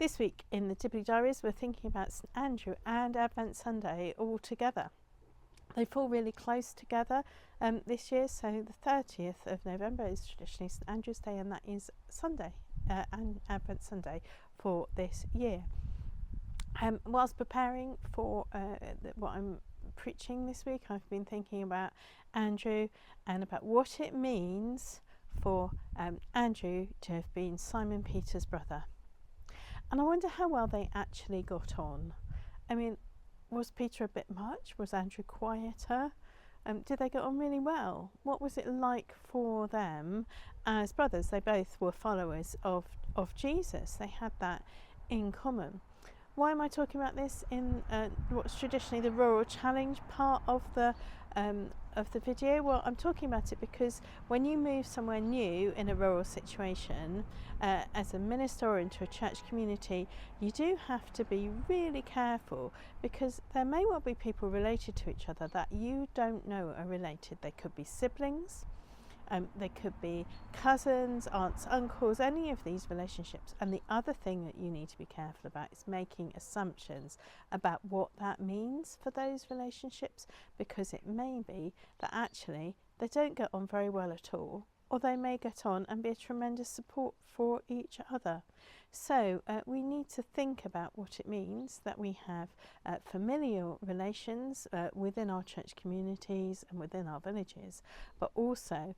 This week in the Dibley Diaries, we're thinking about St Andrew and Advent Sunday all together. They fall really close together this year, so the 30th of November is traditionally St Andrew's Day, and that is Sunday, and Advent Sunday for this year. Whilst preparing for what I'm preaching this week, I've been thinking about Andrew and about what it means for Andrew to have been Simon Peter's brother. And I wonder how well they actually got on. I mean, was Peter a bit much? Was Andrew quieter? Did they get on really well? What was it like for them as brothers? They both were followers of Jesus. They had that in common. Why am I talking about this in what's traditionally the rural challenge part of the video? Well, I'm talking about it because when you move somewhere new in a rural situation, as a minister or into a church community, you do have to be really careful, because there may well be people related to each other that you don't know are related. They could be siblings. They could be cousins, aunts, uncles, any of these relationships. And the other thing that you need to be careful about is making assumptions about what that means for those relationships, because it may be that actually they don't get on very well at all, or they may get on and be a tremendous support for each other. So we need to think about what it means that we have familial relations within our church communities and within our villages, but also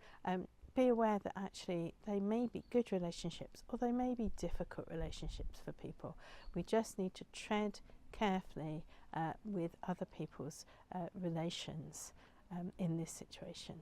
be aware that actually they may be good relationships or they may be difficult relationships for people. We just need to tread carefully with other people's relations in this situation.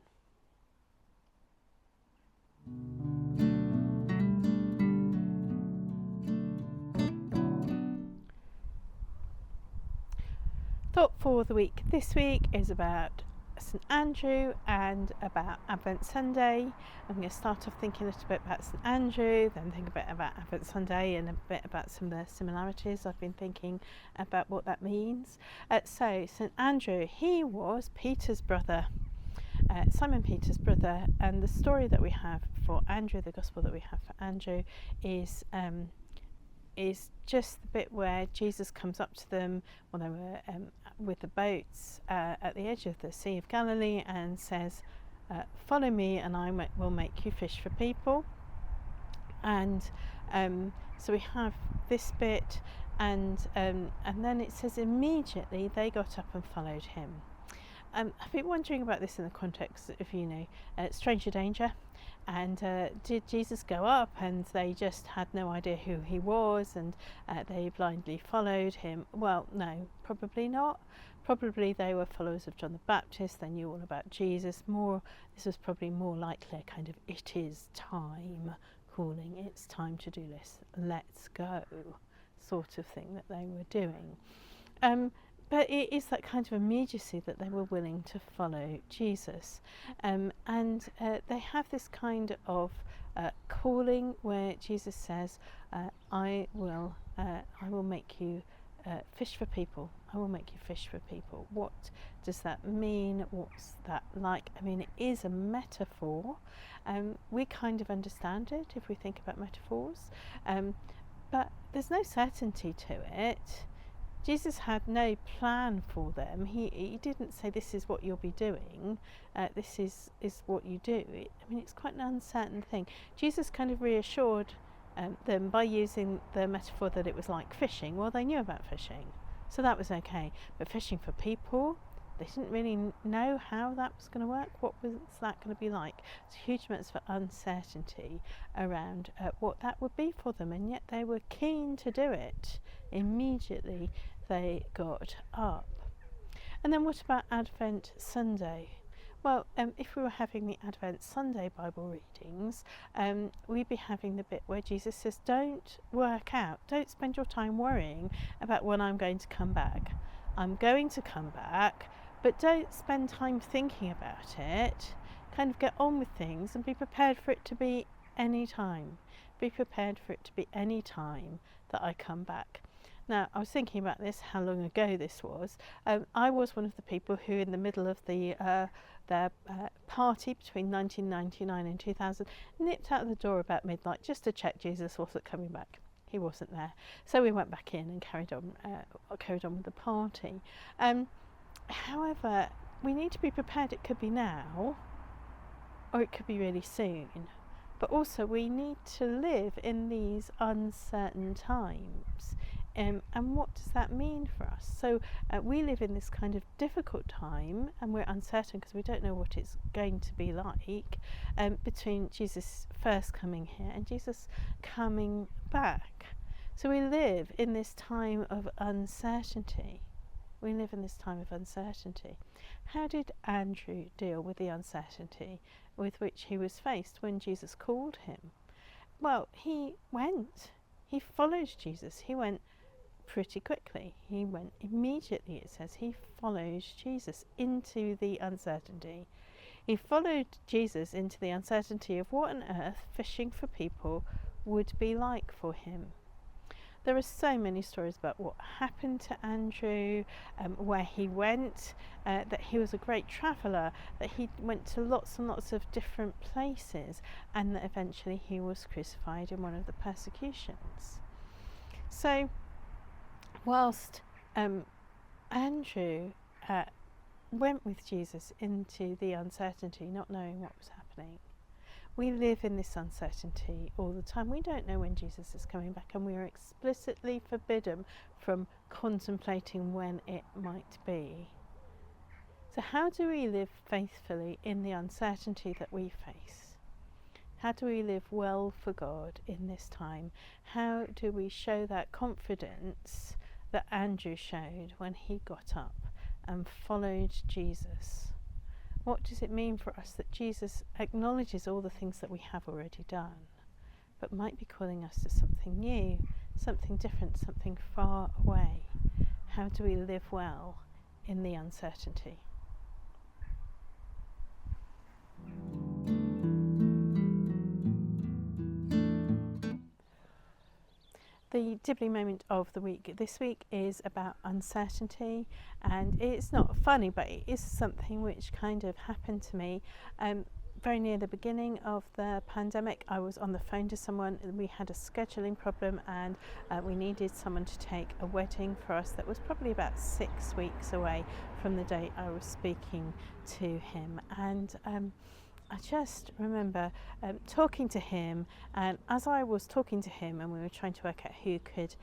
Thought for the week this week is about St Andrew and about Advent Sunday. I'm going to start off thinking a little bit about St Andrew, then think a bit about Advent Sunday and a bit about some of the similarities. I've been thinking about what that means. So St Andrew, he was Peter's brother. Simon Peter's brother, and the story that we have for Andrew, the gospel that we have for Andrew, is just the bit where Jesus comes up to them when they were with the boats at the edge of the Sea of Galilee and says, "Follow me, and I will make you fish for people." And so we have this bit, and then it says immediately they got up and followed him. I've been wondering about this in the context of, stranger danger. And did Jesus go up and they just had no idea who he was and they blindly followed him? Well, no, probably not. Probably they were followers of John the Baptist. They knew all about Jesus. This was probably more likely a kind of "it is time" calling. It's time to do this. Let's go sort of thing that they were doing. But it is that kind of immediacy that they were willing to follow Jesus. And they have this kind of calling where Jesus says, I will make you fish for people. I will make you fish for people. What does that mean? What's that like? I mean, it is a metaphor. We kind of understand it if we think about metaphors. But there's no certainty to it. Jesus had no plan for them. He didn't say, "This is what you'll be doing. This is what you do." It's quite an uncertain thing. Jesus kind of reassured them by using the metaphor that it was like fishing. Well, they knew about fishing, so that was okay. But fishing for people, they didn't really know how that was going to work. What was that going to be like? It's huge amounts of uncertainty around what that would be for them, and yet they were keen to do it. Immediately they got up. And then what about Advent Sunday? Well, if we were having the Advent Sunday Bible readings, we'd be having the bit where Jesus says, don't spend your time worrying about when I'm going to come back. I'm going to come back, but don't spend time thinking about it. Kind of get on with things and be prepared for it to be any time. Be prepared for it to be any time that I come back. Now, I was thinking about this, how long ago this was. I was one of the people who, in the middle of their party between 1999 and 2000, nipped out of the door about midnight just to check Jesus wasn't coming back. he wasn't there. So we went back in and carried on with the party. However, we need to be prepared. It could be now, or it could be really soon. But also we need to live in these uncertain times. And what does that mean for us? So we live in this kind of difficult time, and we're uncertain because we don't know what it's going to be like between Jesus first coming here and Jesus coming back. So we live in this time of uncertainty. We live in this time of uncertainty. How did Andrew deal with the uncertainty with which he was faced when Jesus called him? Well, he went. He followed Jesus. He went pretty quickly. He went immediately, it says. He follows Jesus into the uncertainty. He followed Jesus into the uncertainty of what on earth fishing for people would be like for him. There are so many stories about what happened to Andrew, where he went, that he was a great traveller, that he went to lots and lots of different places, and that eventually he was crucified in one of the persecutions. So, whilst Andrew went with Jesus into the uncertainty, not knowing what was happening, we live in this uncertainty all the time. We don't know when Jesus is coming back, and we are explicitly forbidden from contemplating when it might be. So how do we live faithfully in the uncertainty that we face? How do we live well for God in this time? How do we show that confidence that Andrew showed when he got up and followed Jesus? What does it mean for us that Jesus acknowledges all the things that we have already done, but might be calling us to something new, something different, something far away? How do we live well in the uncertainty? The Dibley moment of the week this week is about uncertainty, and it's not funny, but it is something which kind of happened to me very near the beginning of the pandemic. I was on the phone to someone, and we had a scheduling problem, and we needed someone to take a wedding for us that was probably about 6 weeks away from the date I was speaking to him. And I just remember talking to him, and as I was talking to him and we were trying to work out who could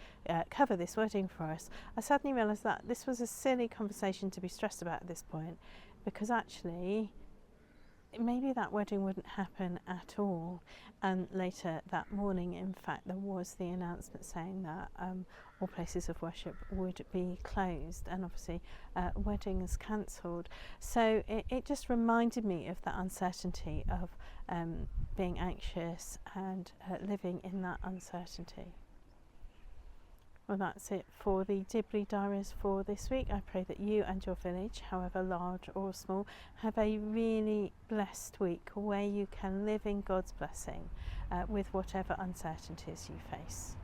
cover this wedding for us, I suddenly realised that this was a silly conversation to be stressed about at this point, because actually maybe that wedding wouldn't happen at all. And later that morning, in fact, there was the announcement saying that all places of worship would be closed, and obviously weddings cancelled. So it just reminded me of that uncertainty of being anxious and living in that uncertainty. Well, that's it for the Dibley Diaries for this week. I pray that you and your village, however large or small, have a really blessed week where you can live in God's blessing with whatever uncertainties you face.